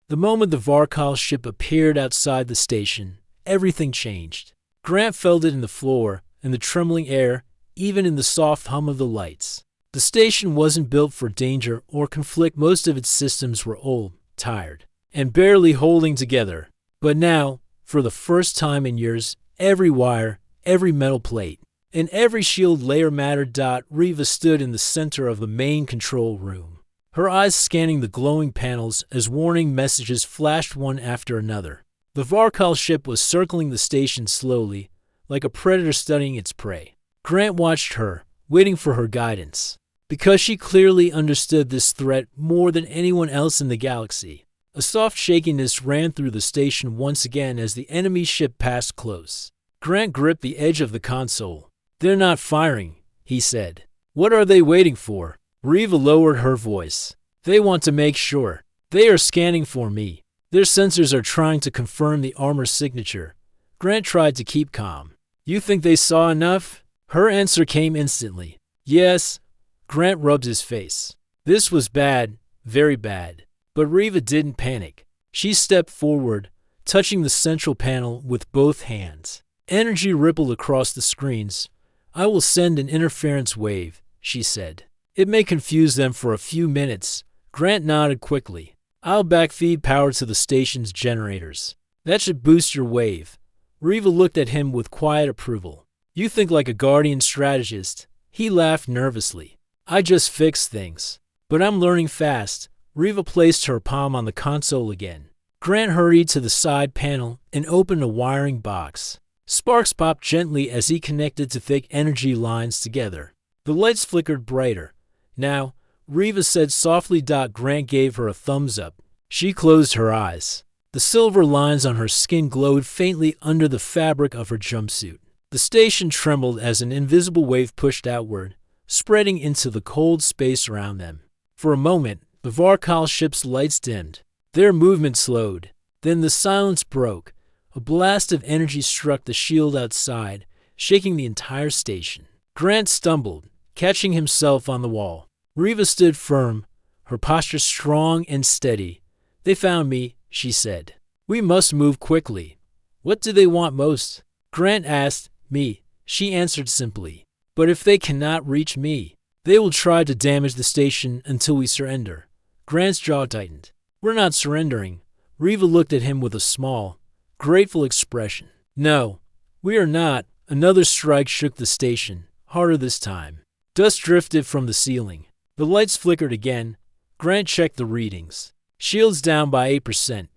The moment the Varkal ship appeared outside the station, everything changed. Grant felt it in the floor, in the trembling air, even in the soft hum of the lights. The station wasn't built for danger or conflict. Most of its systems were old, tired, and barely holding together. But now, for the first time in years, every wire, every metal plate, and every shield layer mattered. Riva stood in the center of the main control room, her eyes scanning the glowing panels as warning messages flashed one after another. The Varkal ship was circling the station slowly, like a predator studying its prey. Grant watched her, waiting for her guidance, because she clearly understood this threat more than anyone else in the galaxy. A soft shakiness ran through the station once again as the enemy ship passed close. Grant gripped the edge of the console. "They're not firing," he said. "What are they waiting for?" Riva lowered her voice. "They want to make sure. They are scanning for me. Their sensors are trying to confirm the armor signature." Grant tried to keep calm. "You think they saw enough?" Her answer came instantly. "Yes." Grant rubbed his face. This was bad, very bad. But Riva didn't panic. She stepped forward, touching the central panel with both hands. Energy rippled across the screens. "I will send an interference wave," she said. "It may confuse them for a few minutes." Grant nodded quickly. "I'll backfeed power to the station's generators. That should boost your wave." Riva looked at him with quiet approval. "You think like a Guardian strategist." He laughed nervously. "I just fix things. But I'm learning fast." Riva placed her palm on the console again. Grant hurried to the side panel and opened a wiring box. Sparks popped gently as he connected to thick energy lines together. The lights flickered brighter. "Now," Riva said softly. Grant gave her a thumbs up. She closed her eyes. The silver lines on her skin glowed faintly under the fabric of her jumpsuit. The station trembled as an invisible wave pushed outward, spreading into the cold space around them. For a moment, the Varkal ship's lights dimmed. Their movement slowed. Then the silence broke. A blast of energy struck the shield outside, shaking the entire station. Grant stumbled, catching himself on the wall. Riva stood firm, her posture strong and steady. "They found me," she said. "We must move quickly." "What do they want most?" Grant asked. "Me," she answered simply. "But if they cannot reach me, they will try to damage the station until we surrender." Grant's jaw tightened. "We're not surrendering." Riva looked at him with a small, grateful expression. "No, we are not." Another strike shook the station, harder this time. Dust drifted from the ceiling. The lights flickered again. Grant checked the readings. "Shields down by 8%.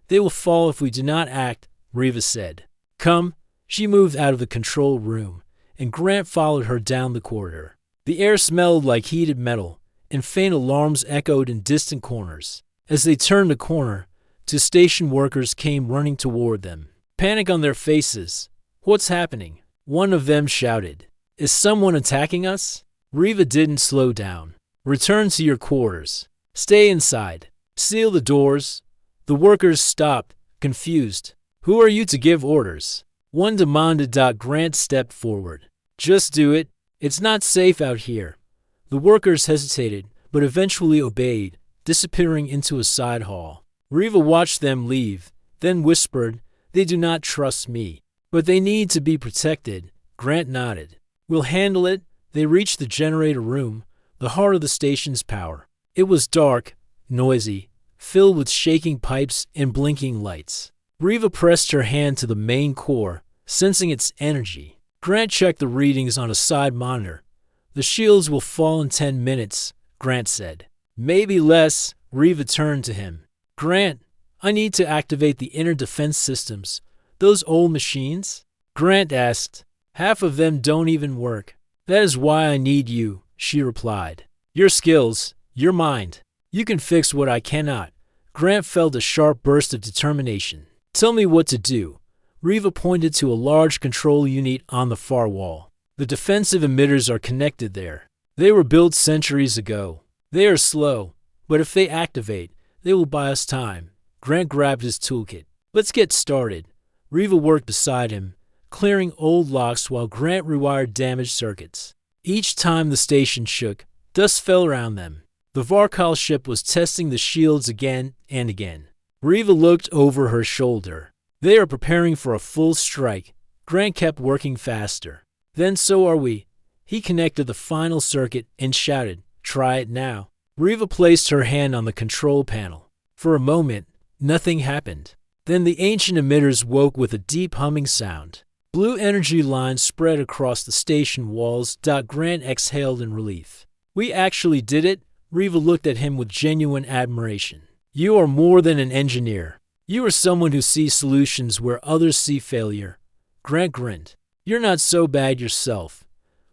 They will fall if we do not act," Riva said. "Come." She moved out of the control room, and Grant followed her down the corridor. The air smelled like heated metal, and faint alarms echoed in distant corners. As they turned a corner, two station workers came running toward them, panic on their faces. "What's happening?" one of them shouted. "Is someone attacking us?" Riva didn't slow down. "Return to your quarters. Stay inside. Seal the doors." The workers stopped, confused. "Who are you to give orders?" one demanded. Grant stepped forward. "Just do it. It's not safe out here." The workers hesitated, but eventually obeyed, disappearing into a side hall. Riva watched them leave, then whispered, "They do not trust me, but they need to be protected." Grant nodded. "We'll handle it." They reached the generator room, the heart of the station's power. It was dark, noisy, filled with shaking pipes and blinking lights. Riva pressed her hand to the main core, sensing its energy. Grant checked the readings on a side monitor. "The shields will fall in 10 minutes, Grant said. "Maybe less." Riva turned to him. "Grant, I need to activate the inner defense systems. Those old machines?" Grant asked. "Half of them don't even work." "That is why I need you," she replied. "Your skills, your mind. You can fix what I cannot." Grant felt a sharp burst of determination. "Tell me what to do." Riva pointed to a large control unit on the far wall. "The defensive emitters are connected there. They were built centuries ago. They are slow, but if they activate, they will buy us time." Grant grabbed his toolkit. "Let's get started." Riva worked beside him, clearing old locks while Grant rewired damaged circuits. Each time the station shook, dust fell around them. The Varkal ship was testing the shields again and again. Riva looked over her shoulder. They are preparing for a full strike. Grant kept working faster. Then so are we. He connected the final circuit and shouted, "Try it now." Riva placed her hand on the control panel. For a moment, nothing happened. Then the ancient emitters woke with a deep humming sound. Blue energy lines spread across the station walls. Grant exhaled in relief. "We actually did it." Riva looked at him with genuine admiration. "You are more than an engineer. You are someone who sees solutions where others see failure." Grant grinned. "You're not so bad yourself."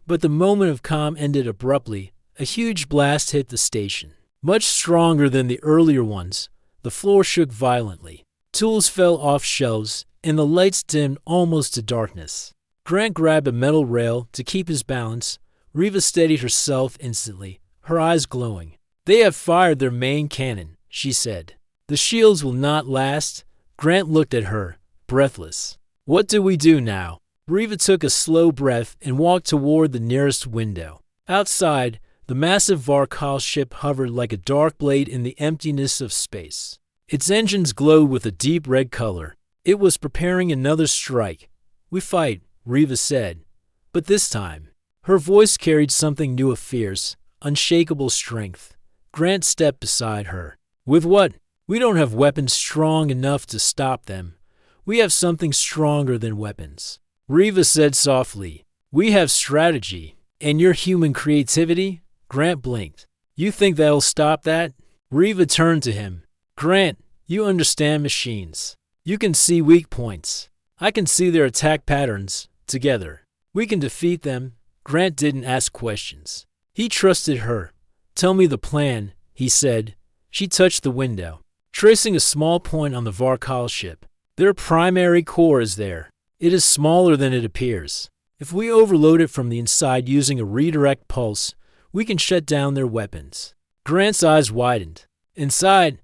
But the moment of calm ended abruptly. A huge blast hit the station. Much stronger than the earlier ones, the floor shook violently. Tools fell off shelves, and the lights dimmed almost to darkness. Grant grabbed a metal rail to keep his balance. Riva steadied herself instantly, her eyes glowing. "They have fired their main cannon," she said. "The shields will not last." Grant looked at her, breathless. "What do we do now?" Riva took a slow breath and walked toward the nearest window. Outside, the massive Varkal ship hovered like a dark blade in the emptiness of space. Its engines glowed with a deep red color. It was preparing another strike. "We fight," Riva said. But this time, her voice carried something new of fierce, unshakable strength. Grant stepped beside her. "With what? We don't have weapons strong enough to stop them. We have something stronger than weapons." Riva said softly, "We have strategy. And your human creativity?" Grant blinked. "You think that'll stop that?" Riva turned to him. "Grant, you understand machines. You can see weak points. I can see their attack patterns. Together, we can defeat them." Grant didn't ask questions. He trusted her. "Tell me the plan," he said. She touched the window, tracing a small point on the Varkal ship. "Their primary core is there. It is smaller than it appears. If we overload it from the inside using a redirect pulse, we can shut down their weapons." Grant's eyes widened. "Inside?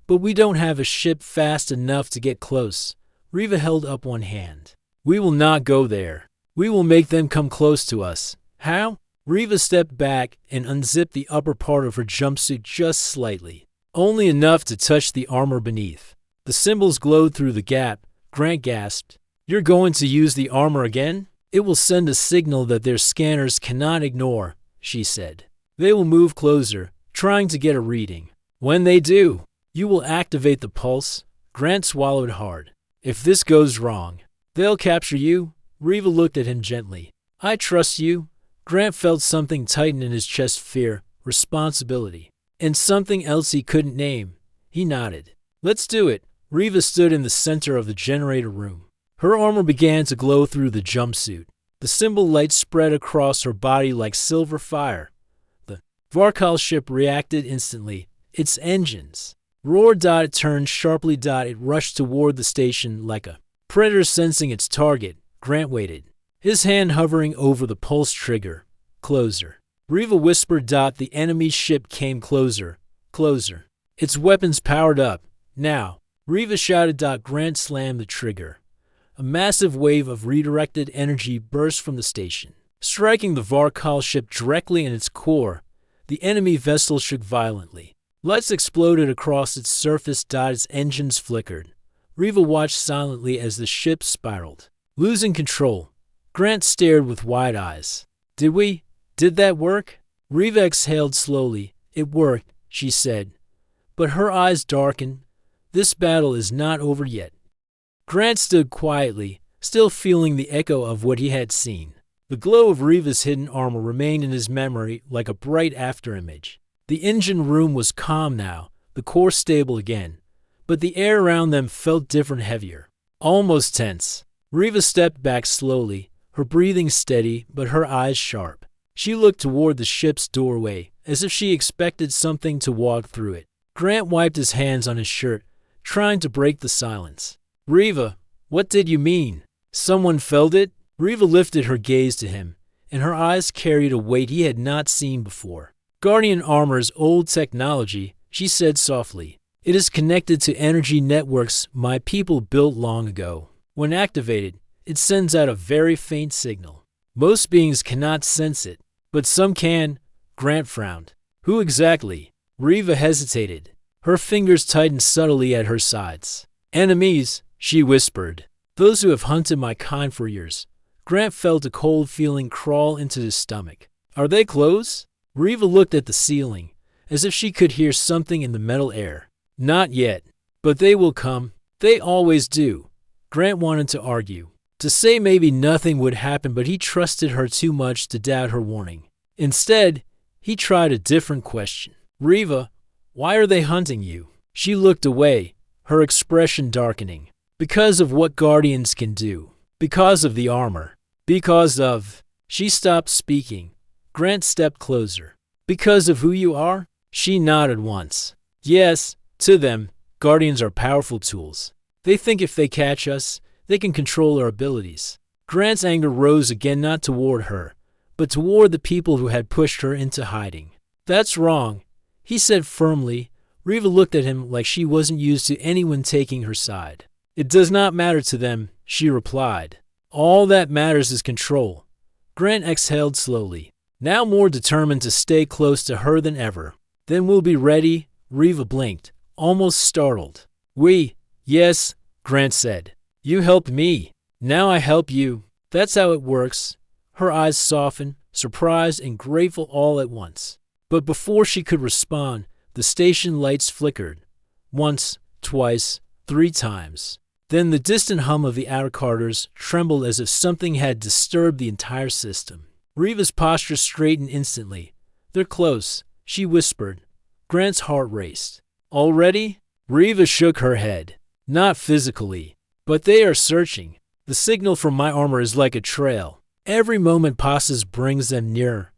But we don't have a ship fast enough to get close." Riva held up one hand. "We will not go there. We will make them come close to us." "How?" Riva stepped back and unzipped the upper part of her jumpsuit just slightly. Only enough to touch the armor beneath. The symbols glowed through the gap. Grant gasped. "You're going to use the armor again?" "It will send a signal that their scanners cannot ignore," she said. "They will move closer, trying to get a reading. When they do, you will activate the pulse." Grant swallowed hard. "If this goes wrong, they'll capture you?" Riva looked at him gently. "I trust you." Grant felt something tighten in his chest, fear, responsibility, and something else he couldn't name. He nodded. "Let's do it." Riva stood in the center of the generator room. Her armor began to glow through the jumpsuit. The symbol light spread across her body like silver fire. The Varkal ship reacted instantly. Its engines roared. It turned sharply. It rushed toward the station like a predator sensing its target. Grant waited, his hand hovering over the pulse trigger. Closer. Riva whispered. The enemy ship came closer. Closer. Its weapons powered up. "Now." Riva shouted. Grant slammed the trigger. A massive wave of redirected energy burst from the station, striking the Varkal ship directly in its core. The enemy vessel shook violently. Lights exploded across its surface. Its engines flickered. Riva watched silently as the ship spiraled, losing control. Grant stared with wide eyes. Did that work?" Riva exhaled slowly. "It worked," she said. But her eyes darkened. "This battle is not over yet." Grant stood quietly, still feeling the echo of what he had seen. The glow of Riva's hidden armor remained in his memory like a bright afterimage. The engine room was calm now, the core stable again, but the air around them felt different, heavier, almost tense. Riva stepped back slowly, her breathing steady but her eyes sharp. She looked toward the ship's doorway, as if she expected something to walk through it. Grant wiped his hands on his shirt, trying to break the silence. "Riva, what did you mean? Someone felled it?" Riva lifted her gaze to him, and her eyes carried a weight he had not seen before. "Guardian armor's old technology," she said softly. "It is connected to energy networks my people built long ago. When activated, it sends out a very faint signal. Most beings cannot sense it, but some can." Grant frowned. "Who exactly?" Riva hesitated. Her fingers tightened subtly at her sides. Enemies, she whispered. Those who have hunted my kind for years. Grant felt a cold feeling crawl into his stomach. Are they close? Riva looked at the ceiling, as if she could hear something in the metal air. Not yet, but they will come. They always do. Grant wanted to argue, to say maybe nothing would happen, but he trusted her too much to doubt her warning. Instead, he tried a different question. Riva, why are they hunting you? She looked away, her expression darkening. Because of what Guardians can do. Because of the armor. Because of... She stopped speaking. Grant stepped closer. Because of who you are? She nodded once. Yes, to them, Guardians are powerful tools. They think if they catch us, they can control our abilities. Grant's anger rose again, not toward her, but toward the people who had pushed her into hiding. That's wrong, he said firmly. Riva looked at him like she wasn't used to anyone taking her side. It does not matter to them, she replied. All that matters is control. Grant exhaled slowly, now more determined to stay close to her than ever. Then we'll be ready, Riva blinked, almost startled. Yes, Grant said. You helped me. Now I help you. That's how it works. Her eyes softened, surprised and grateful all at once. But before she could respond, the station lights flickered. Once, twice, 3 times. Then the distant hum of the outer corridors trembled as if something had disturbed the entire system. Riva's posture straightened instantly. They're close, she whispered. Grant's heart raced. Already? Riva shook her head. Not physically. But they are searching. The signal from my armor is like a trail. Every moment passes brings them nearer.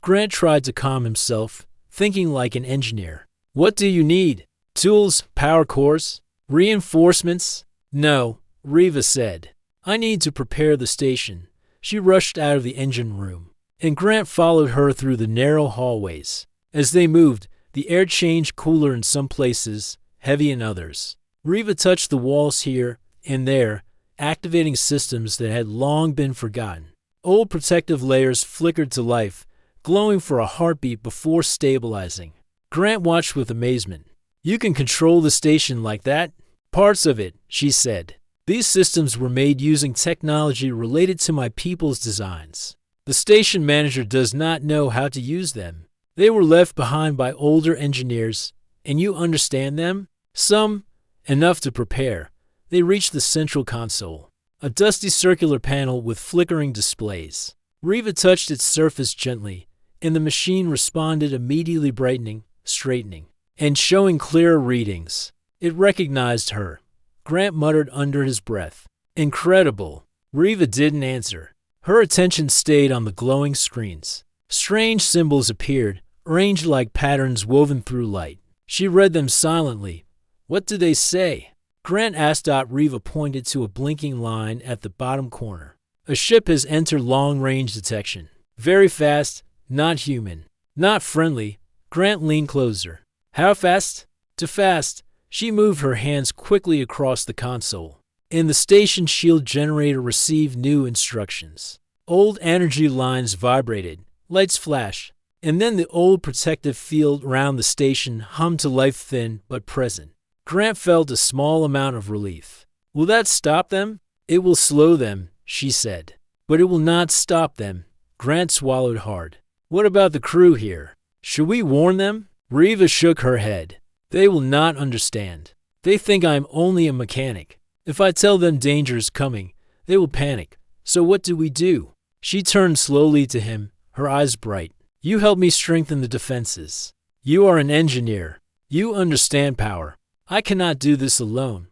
Grant tried to calm himself, thinking like an engineer. What do you need? Tools, power cores, reinforcements? No, Riva said. I need to prepare the station. She rushed out of the engine room, and Grant followed her through the narrow hallways. As they moved, the air changed, cooler in some places, heavy in others. Riva touched the walls here and there, activating systems that had long been forgotten. Old protective layers flickered to life, glowing for a heartbeat before stabilizing. Grant watched with amazement. You can control the station like that? Parts of it, she said. These systems were made using technology related to my people's designs. The station manager does not know how to use them. They were left behind by older engineers, and you understand them? Some, enough to prepare. They reached the central console, a dusty circular panel with flickering displays. Riva touched its surface gently, and the machine responded, immediately brightening, straightening, and showing clearer readings. It recognized her. Grant muttered under his breath. Incredible. Riva didn't answer. Her attention stayed on the glowing screens. Strange symbols appeared, arranged like patterns woven through light. She read them silently. What do they say? Grant asked. Riva pointed to a blinking line at the bottom corner. A ship has entered long-range detection. Very fast, not human, not friendly. Grant leaned closer. How fast? Too fast. She moved her hands quickly across the console, and the station shield generator received new instructions. Old energy lines vibrated, lights flashed, and then the old protective field around the station hummed to life, thin but present. Grant felt a small amount of relief. Will that stop them? It will slow them, she said. But it will not stop them. Grant swallowed hard. What about the crew here? Should we warn them? Riva shook her head. They will not understand. They think I am only a mechanic. If I tell them danger is coming, they will panic. So what do we do? She turned slowly to him, her eyes bright. You help me strengthen the defenses. You are an engineer. You understand power. I cannot do this alone.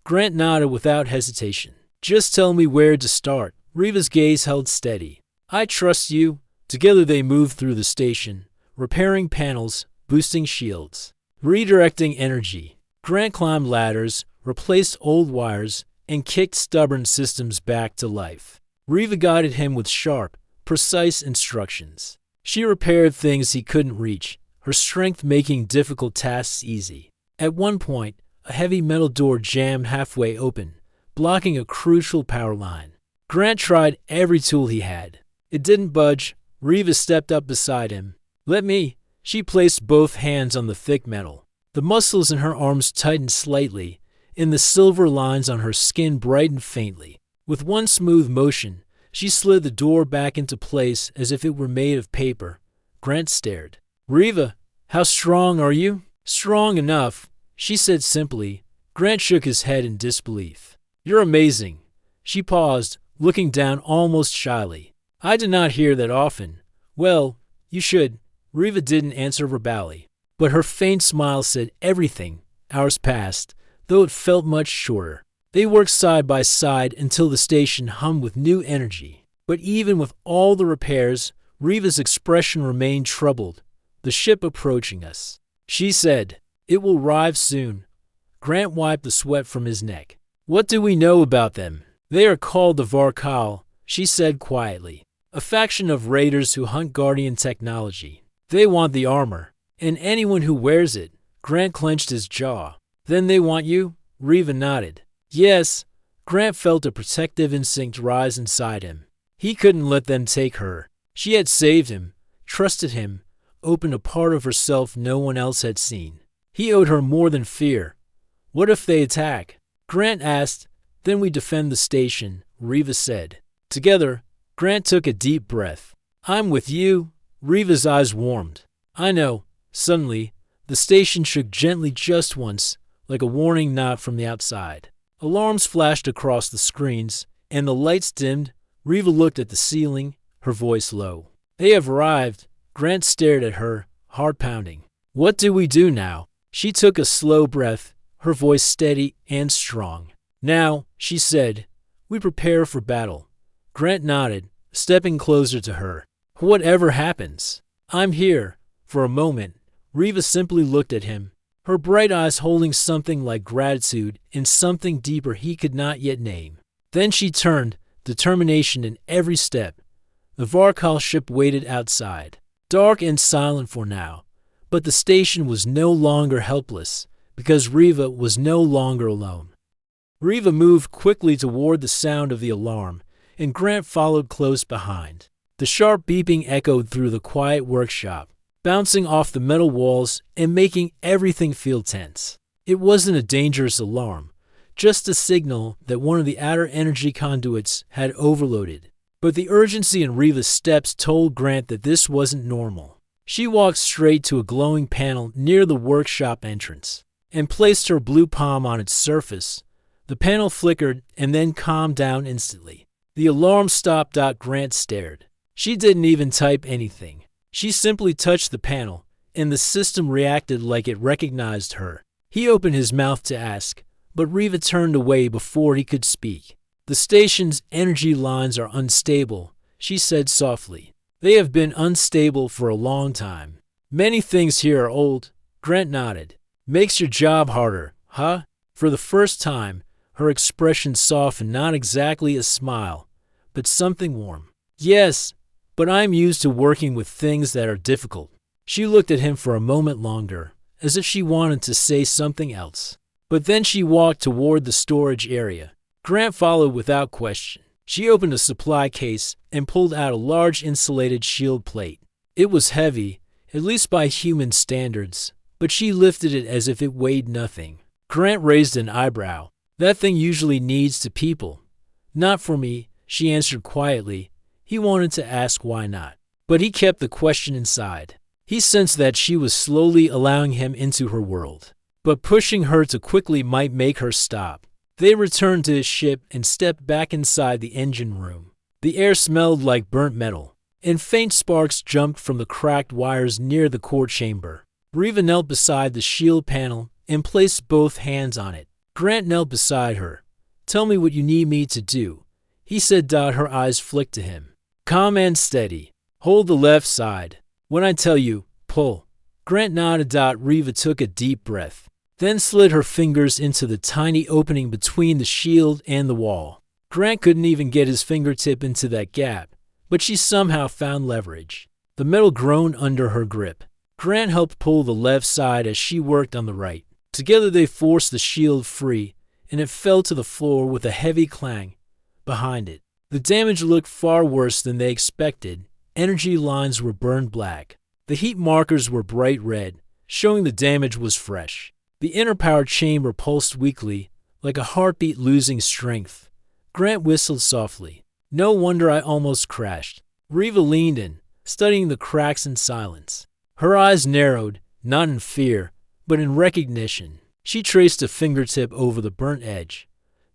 Grant nodded without hesitation. Just tell me where to start. Riva's gaze held steady. I trust you. Together they moved through the station, repairing panels, boosting shields, redirecting energy. Grant climbed ladders, replaced old wires, and kicked stubborn systems back to life. Riva guided him with sharp, precise instructions. She repaired things he couldn't reach, her strength making difficult tasks easy. At one point, a heavy metal door jammed halfway open, blocking a crucial power line. Grant tried every tool he had. It didn't budge. Riva stepped up beside him. Let me. She placed both hands on the thick metal. The muscles in her arms tightened slightly, and the silver lines on her skin brightened faintly. With one smooth motion, she slid the door back into place as if it were made of paper. Grant stared. "Riva, how strong are you?" "Strong enough," she said simply. Grant shook his head in disbelief. "You're amazing." She paused, looking down almost shyly. "I did not hear that often." "Well, you should." Riva didn't answer verbally, but her faint smile said everything. Hours passed, though it felt much shorter. They worked side by side until the station hummed with new energy. But even with all the repairs, Riva's expression remained troubled. "The ship approaching us," she said. "It will arrive soon." Grant wiped the sweat from his neck. "What do we know about them?" "They are called the Varkal," she said quietly. "A faction of raiders who hunt Guardian technology. They want the armor, and anyone who wears it." Grant clenched his jaw. "Then they want you?" Riva nodded. "Yes." Grant felt a protective instinct rise inside him. He couldn't let them take her. She had saved him, trusted him, opened a part of herself no one else had seen. He owed her more than fear. "What if they attack?" Grant asked. "Then we defend the station," Riva said. Together, Grant took a deep breath. "I'm with you." Riva's eyes warmed. "I know." Suddenly, the station shook gently just once, like a warning nod from the outside. Alarms flashed across the screens, and the lights dimmed. Riva looked at the ceiling, her voice low. "They have arrived." Grant stared at her, heart pounding. "What do we do now?" She took a slow breath, her voice steady and strong. "Now," she said, "we prepare for battle." Grant nodded, stepping closer to her. "Whatever happens, I'm here." For a moment, Riva simply looked at him, her bright eyes holding something like gratitude and something deeper he could not yet name. Then she turned, determination in every step. The Varkal ship waited outside, dark and silent for now, but the station was no longer helpless, because Riva was no longer alone. Riva moved quickly toward the sound of the alarm, and Grant followed close behind. The sharp beeping echoed through the quiet workshop, bouncing off the metal walls and making everything feel tense. It wasn't a dangerous alarm, just a signal that one of the outer energy conduits had overloaded. But the urgency in Riva's steps told Grant that this wasn't normal. She walked straight to a glowing panel near the workshop entrance and placed her blue palm on its surface. The panel flickered and then calmed down instantly. The alarm stopped. Grant stared. She didn't even type anything. She simply touched the panel, and the system reacted like it recognized her. He opened his mouth to ask, but Riva turned away before he could speak. "The station's energy lines are unstable," she said softly. "They have been unstable for a long time. Many things here are old." Grant nodded. "Makes your job harder, huh?" For the first time, her expression softened, not exactly a smile, but something warm. "Yes, but I'm used to working with things that are difficult." She looked at him for a moment longer, as if she wanted to say something else. But then she walked toward the storage area. Grant followed without question. She opened a supply case and pulled out a large insulated shield plate. It was heavy, at least by human standards, but she lifted it as if it weighed nothing. Grant raised an eyebrow. "That thing usually needs to people." "Not for me," she answered quietly. He wanted to ask why not, but he kept the question inside. He sensed that she was slowly allowing him into her world, but pushing her too quickly might make her stop. They returned to his ship and stepped back inside the engine room. The air smelled like burnt metal, and faint sparks jumped from the cracked wires near the core chamber. Riva knelt beside the shield panel and placed both hands on it. Grant knelt beside her. "Tell me what you need me to do," he said. Her eyes flicked to him. "Calm and steady. Hold the left side. When I tell you, pull." Grant nodded. Riva took a deep breath, then slid her fingers into the tiny opening between the shield and the wall. Grant couldn't even get his fingertip into that gap, but she somehow found leverage. The metal groaned under her grip. Grant helped pull the left side as she worked on the right. Together they forced the shield free, and it fell to the floor with a heavy clang behind it. The damage looked far worse than they expected. Energy lines were burned black. The heat markers were bright red, showing the damage was fresh. The inner power chamber pulsed weakly, like a heartbeat losing strength. Grant whistled softly. No wonder I almost crashed. Riva leaned in, studying the cracks in silence. Her eyes narrowed, not in fear, but in recognition. She traced a fingertip over the burnt edge.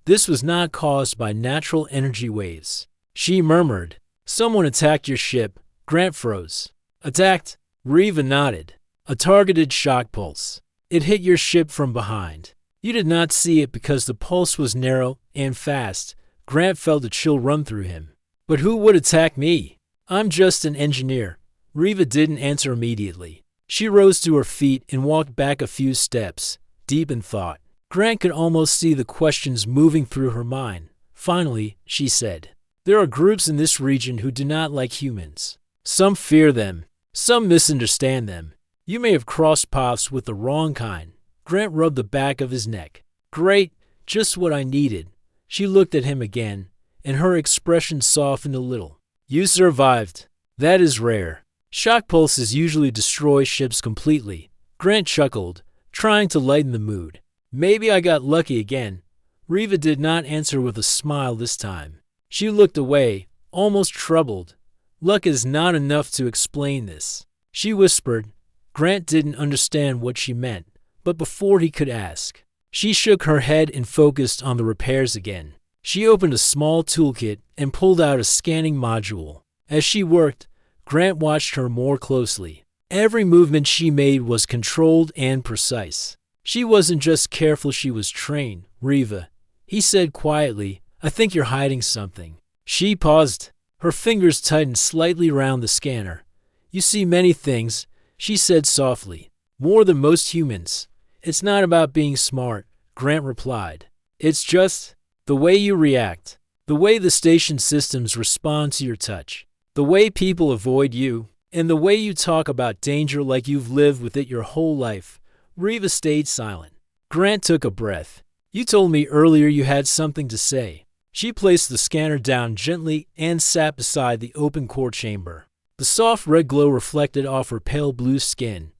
This was not caused by natural energy waves. She murmured, "Someone attacked your ship." Grant froze. "Attacked?" Riva nodded. "A targeted shock pulse. It hit your ship from behind. You did not see it because the pulse was narrow and fast." Grant felt a chill run through him. "But who would attack me? I'm just an engineer." Riva didn't answer immediately. She rose to her feet and walked back a few steps, deep in thought. Grant could almost see the questions moving through her mind. Finally, she said, "There are groups in this region who do not like humans. Some fear them. Some misunderstand them. You may have crossed paths with the wrong kind." Grant rubbed the back of his neck. "Great, just what I needed." She looked at him again, and her expression softened a little. "You survived. That is rare. Shock pulses usually destroy ships completely." Grant chuckled, trying to lighten the mood. "Maybe I got lucky again." Riva did not answer with a smile this time. She looked away, almost troubled. "Luck is not enough to explain this," she whispered. Grant didn't understand what she meant, but before he could ask, she shook her head and focused on the repairs again. She opened a small toolkit and pulled out a scanning module. As she worked, Grant watched her more closely. Every movement she made was controlled and precise. She wasn't just careful, she was trained. "Riva," he said quietly, "I think you're hiding something." She paused. Her fingers tightened slightly around the scanner. "You see many things," she said softly. "More than most humans." "It's not about being smart," Grant replied. "It's just the way you react, the way the station systems respond to your touch, the way people avoid you, and the way you talk about danger like you've lived with it your whole life." Riva stayed silent. Grant took a breath. "You told me earlier you had something to say." She placed the scanner down gently and sat beside the open core chamber. The soft red glow reflected off her pale blue skin.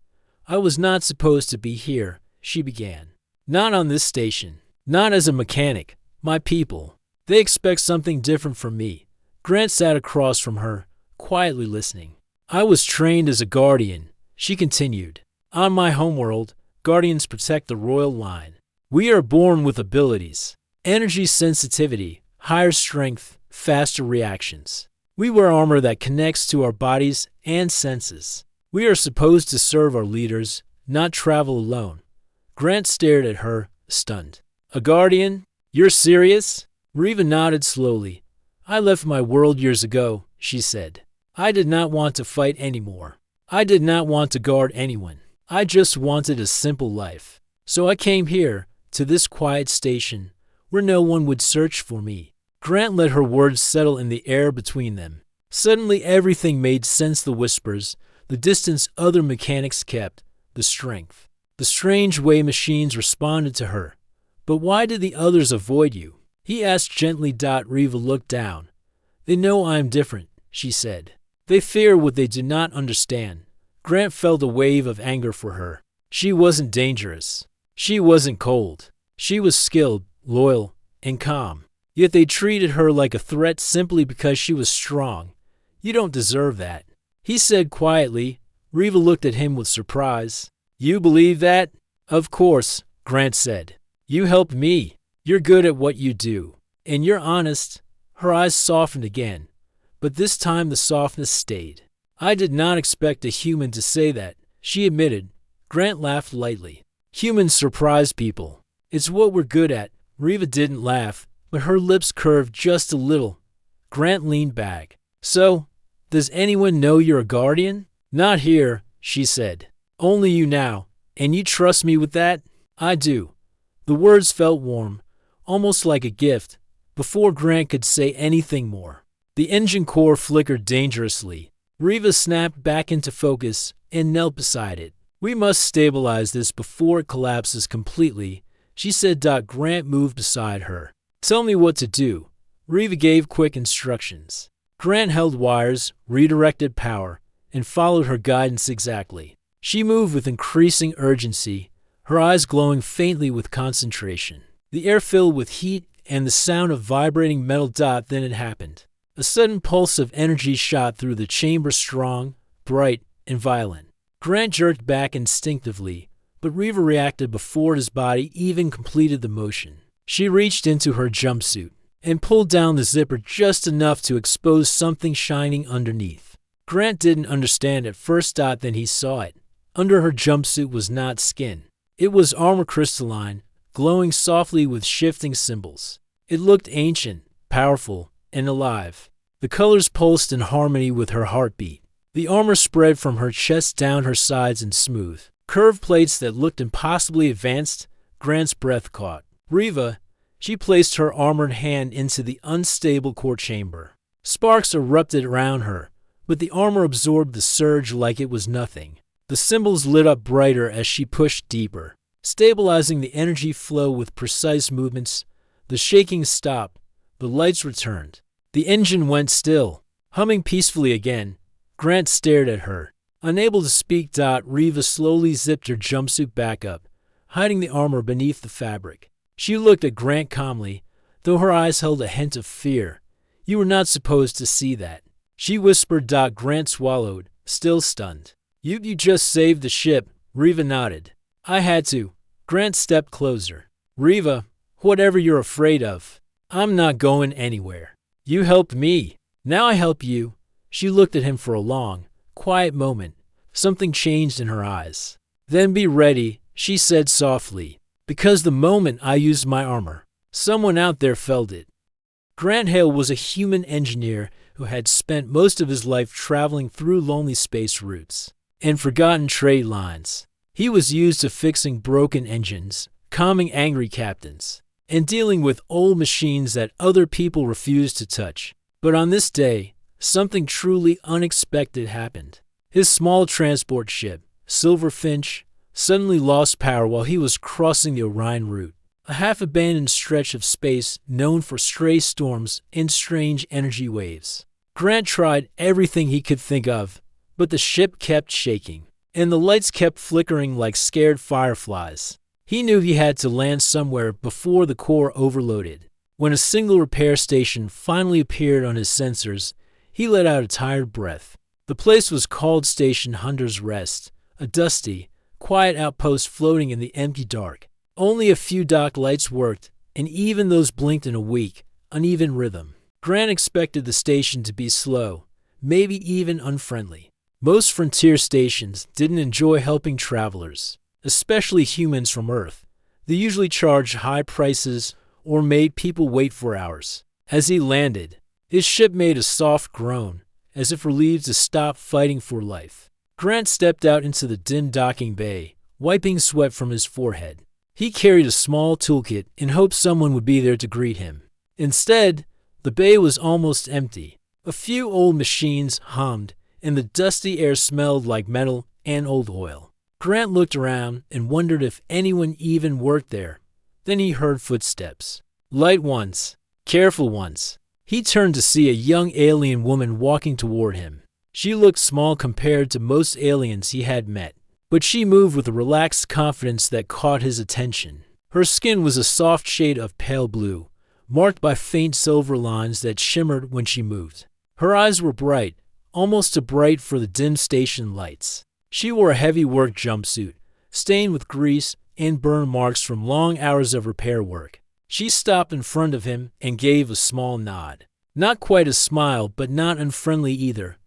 "I was not supposed to be here," she began. "Not on this station. Not as a mechanic. My people, they expect something different from me." Grant sat across from her, quietly listening. "I was trained as a guardian," she continued. "On my homeworld, guardians protect the royal line. We are born with abilities, energy sensitivity, higher strength, faster reactions. We wear armor that connects to our bodies and senses. We are supposed to serve our leaders, not travel alone." Grant stared at her, stunned. "A guardian? You're serious?" Riva nodded slowly. "I left my world years ago," she said. "I did not want to fight anymore. I did not want to guard anyone. I just wanted a simple life. So I came here, to this quiet station, where no one would search for me." Grant let her words settle in the air between them. Suddenly everything made sense: the whispers, the distance other mechanics kept, the strength, the strange way machines responded to her. "But why did the others avoid you?" he asked gently. Riva looked down. "They know I am different," she said. "They fear what they do not understand." Grant felt a wave of anger for her. She wasn't dangerous. She wasn't cold. She was skilled, loyal, and calm. Yet they treated her like a threat simply because she was strong. "You don't deserve that," he said quietly. Riva looked at him with surprise. "You believe that?" "Of course," Grant said. "You helped me. You're good at what you do. And you're honest." Her eyes softened again, but this time the softness stayed. "I did not expect a human to say that," she admitted. Grant laughed lightly. "Humans surprise people. It's what we're good at." Riva didn't laugh, but her lips curved just a little. Grant leaned back. "So, does anyone know you're a guardian?" "Not here," she said. "Only you now. And you trust me with that?" "I do." The words felt warm, almost like a gift, before Grant could say anything more. The engine core flickered dangerously. Riva snapped back into focus and knelt beside it. "We must stabilize this before it collapses completely," she said. Grant moved beside her. "Tell me what to do." Riva gave quick instructions. Grant held wires, redirected power, and followed her guidance exactly. She moved with increasing urgency, her eyes glowing faintly with concentration. The air filled with heat and the sound of vibrating metal. Then it happened. A sudden pulse of energy shot through the chamber, strong, bright, and violent. Grant jerked back instinctively, but Reva reacted before his body even completed the motion. She reached into her jumpsuit and pulled down the zipper just enough to expose something shining underneath. Grant didn't understand at first. Then he saw it. Under her jumpsuit was not skin. It was armor, crystalline, glowing softly with shifting symbols. It looked ancient, powerful, and alive. The colors pulsed in harmony with her heartbeat. The armor spread from her chest down her sides in smooth, curved plates that looked impossibly advanced. Grant's breath caught. Reva, she placed her armored hand into the unstable core chamber. Sparks erupted around her, but the armor absorbed the surge like it was nothing. The symbols lit up brighter as she pushed deeper, stabilizing the energy flow with precise movements. The shaking stopped. The lights returned. The engine went still, humming peacefully again. Grant stared at her, unable to speak. Reva slowly zipped her jumpsuit back up, hiding the armor beneath the fabric. She looked at Grant calmly, though her eyes held a hint of fear. "You were not supposed to see that," she whispered. Grant swallowed, still stunned. You just saved the ship," Reva nodded. "I had to." Grant stepped closer. "Reva, whatever you're afraid of, I'm not going anywhere. You helped me. Now I help you." She looked at him for a long, quiet moment. Something changed in her eyes. "Then be ready," she said softly, "because the moment I used my armor, someone out there felt it." Grant Hale was a human engineer who had spent most of his life traveling through lonely space routes and forgotten trade lines. He was used to fixing broken engines, calming angry captains, and dealing with old machines that other people refused to touch. But on this day, something truly unexpected happened. His small transport ship, Silver Finch, suddenly lost power while he was crossing the Orion route, a half-abandoned stretch of space known for stray storms and strange energy waves. Grant tried everything he could think of, but the ship kept shaking, and the lights kept flickering like scared fireflies. He knew he had to land somewhere before the core overloaded. When a single repair station finally appeared on his sensors, he let out a tired breath. The place was called Station Hunter's Rest, a dusty, quiet outpost floating in the empty dark. Only a few dock lights worked, and even those blinked in a weak, uneven rhythm. Grant expected the station to be slow, maybe even unfriendly. Most frontier stations didn't enjoy helping travelers, especially humans from Earth. They usually charged high prices or made people wait for hours. As he landed, his ship made a soft groan, as if relieved to stop fighting for life. Grant stepped out into the dim docking bay, wiping sweat from his forehead. He carried a small toolkit in hopes someone would be there to greet him. Instead, the bay was almost empty. A few old machines hummed, and the dusty air smelled like metal and old oil. Grant looked around and wondered if anyone even worked there. Then he heard footsteps. Light ones, careful ones. He turned to see a young alien woman walking toward him. She looked small compared to most aliens he had met, but she moved with a relaxed confidence that caught his attention. Her skin was a soft shade of pale blue, marked by faint silver lines that shimmered when she moved. Her eyes were bright, almost too bright for the dim station lights. She wore a heavy work jumpsuit, stained with grease and burn marks from long hours of repair work. She stopped in front of him and gave a small nod. Not quite a smile, but not unfriendly either.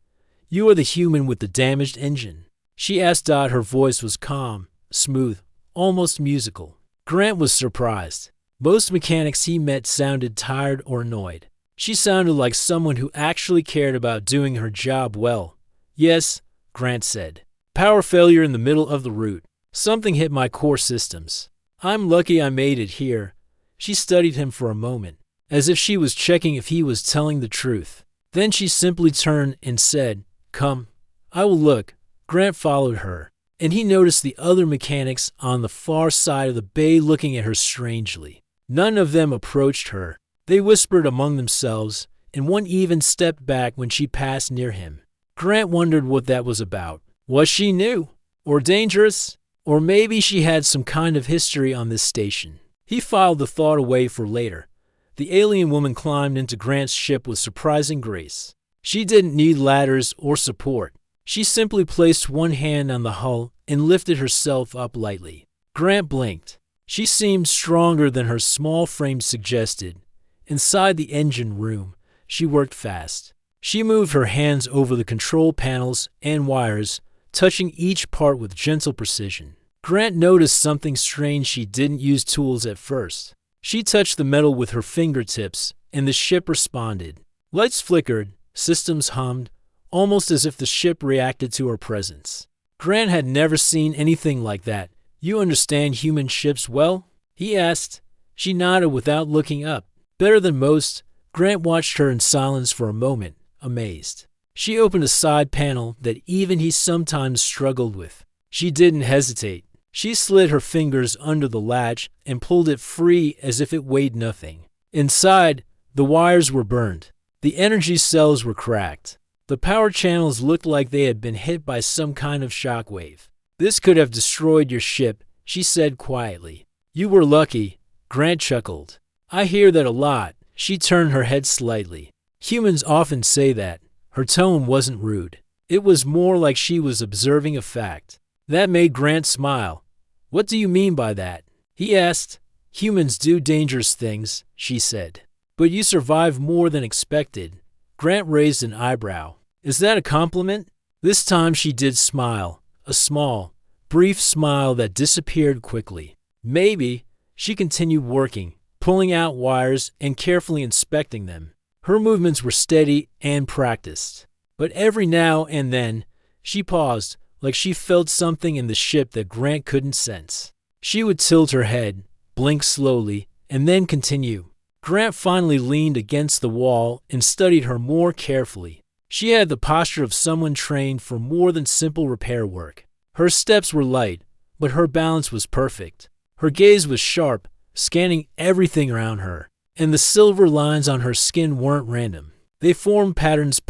"You are the human with the damaged engine?" she asked. Her voice was calm, smooth, almost musical. Grant was surprised. Most mechanics he met sounded tired or annoyed. She sounded like someone who actually cared about doing her job well. "Yes," Grant said. "Power failure in the middle of the route. Something hit my core systems. I'm lucky I made it here." She studied him for a moment, as if she was checking if he was telling the truth. Then she simply turned and said, "Come, I will look." Grant followed her, and he noticed the other mechanics on the far side of the bay looking at her strangely. None of them approached her. They whispered among themselves, and one even stepped back when she passed near him. Grant wondered what that was about. Was she new? Or dangerous? Or maybe she had some kind of history on this station. He filed the thought away for later. The alien woman climbed into Grant's ship with surprising grace. She didn't need ladders or support. She simply placed one hand on the hull and lifted herself up lightly. Grant blinked. She seemed stronger than her small frame suggested. Inside the engine room, she worked fast. She moved her hands over the control panels and wires, touching each part with gentle precision. Grant noticed something strange. She didn't use tools at first. She touched the metal with her fingertips, and the ship responded. Lights flickered, systems hummed, almost as if the ship reacted to her presence. Grant had never seen anything like that. You understand human ships well? He asked. She nodded without looking up. Better than most. Grant watched her in silence for a moment, amazed. She opened a side panel that even he sometimes struggled with. She didn't hesitate. She slid her fingers under the latch and pulled it free as if it weighed nothing. Inside, the wires were burned. The energy cells were cracked. The power channels looked like they had been hit by some kind of shockwave. This could have destroyed your ship, she said quietly. You were lucky, Grant chuckled. I hear that a lot. She turned her head slightly. Humans often say that. Her tone wasn't rude. It was more like she was observing a fact. That made Grant smile. What do you mean by that? He asked. Humans do dangerous things, she said. But you survived more than expected. Grant raised an eyebrow. Is that a compliment? This time she did smile. A small, brief smile that disappeared quickly. Maybe. She continued working, pulling out wires and carefully inspecting them. Her movements were steady and practiced. But every now and then, she paused, like she felt something in the ship that Grant couldn't sense. She would tilt her head, blink slowly, and then continue. Grant finally leaned against the wall and studied her more carefully. She had the posture of someone trained for more than simple repair work. Her steps were light, but her balance was perfect. Her gaze was sharp, scanning everything around her. And the silver lines on her skin weren't random. They formed patterns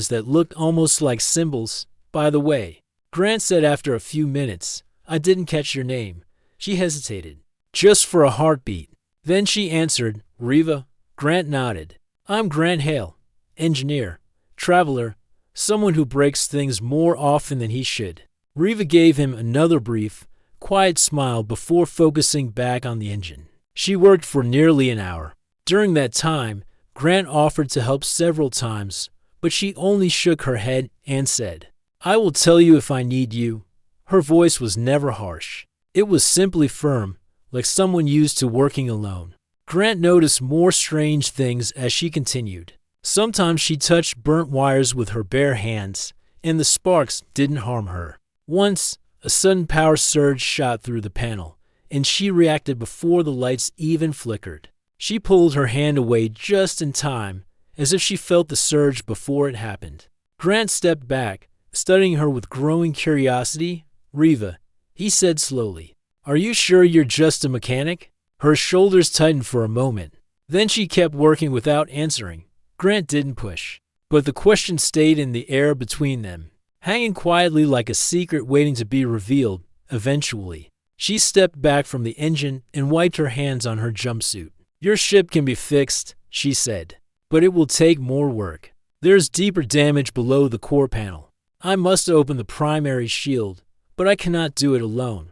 that looked almost like symbols. By the way, Grant said after a few minutes, I didn't catch your name. She hesitated. Just for a heartbeat. Then she answered, Riva. Grant nodded. I'm Grant Hale, engineer, traveler, someone who breaks things more often than he should. Riva gave him another brief, quiet smile before focusing back on the engine. She worked for nearly an hour. During that time, Grant offered to help several times, but she only shook her head and said, I will tell you if I need you. Her voice was never harsh. It was simply firm, like someone used to working alone. Grant noticed more strange things as she continued. Sometimes she touched burnt wires with her bare hands, and the sparks didn't harm her. Once, a sudden power surge shot through the panel, and she reacted before the lights even flickered. She pulled her hand away just in time, as if she felt the surge before it happened. Grant stepped back, studying her with growing curiosity. Riva, he said slowly, are you sure you're just a mechanic? Her shoulders tightened for a moment. Then she kept working without answering. Grant didn't push, but the question stayed in the air between them, hanging quietly like a secret waiting to be revealed. Eventually, she stepped back from the engine and wiped her hands on her jumpsuit. Your ship can be fixed, she said, but it will take more work. There's deeper damage below the core panel. I must open the primary shield, but I cannot do it alone.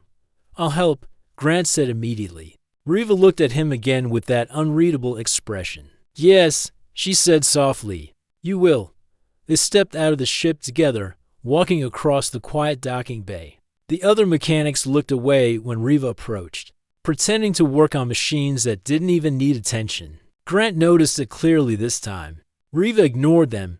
I'll help, Grant said immediately. Riva looked at him again with that unreadable expression. Yes, she said softly. You will. They stepped out of the ship together, walking across the quiet docking bay. The other mechanics looked away when Riva approached, pretending to work on machines that didn't even need attention. Grant noticed it clearly this time. Riva ignored them,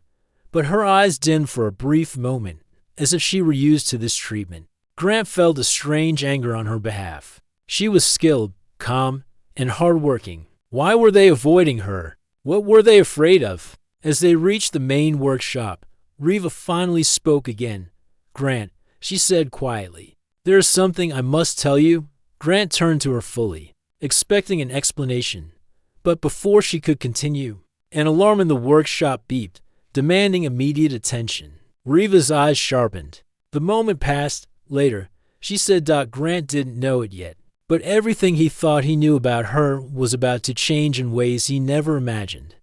but her eyes dimmed for a brief moment, as if she were used to this treatment. Grant felt a strange anger on her behalf. She was skilled, calm, and hardworking. Why were they avoiding her? What were they afraid of? As they reached the main workshop, Riva finally spoke again. Grant, she said quietly, there is something I must tell you. Grant turned to her fully, expecting an explanation. But before she could continue, an alarm in the workshop beeped, demanding immediate attention. Riva's eyes sharpened. The moment passed. Later, She said Grant didn't know it yet, but everything he thought he knew about her was about to change in ways he never imagined.